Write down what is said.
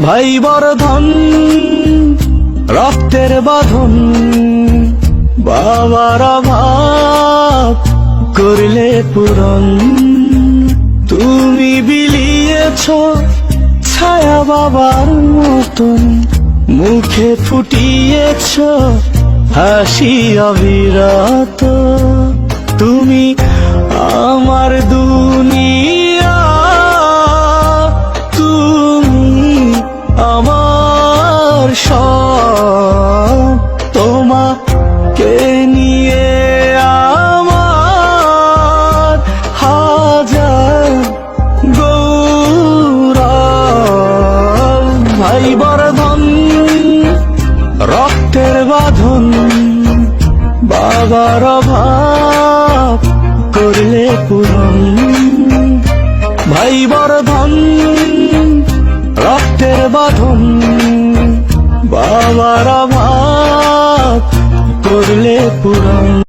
ভাই বর্ধন রক্তের বাঁধন, বাবার অভাব করলে পূরণ। তুমি বিলিয়েছ ছায়া বাবার মতন, মুখে ফুটিয়েছ হাসি অবিরত। তুমি আমার দুনিয়া, তুমি আমার সব। তোমাকে নিয়ে আমার হাজার গৌরব। ভাই বর্ধন রক্তের বাঁধন, বাবার অভাব করলে পূরণ। ভাই বর্ধন রক্তের বাঁধন, বাবার অভাব করলে পূরণ।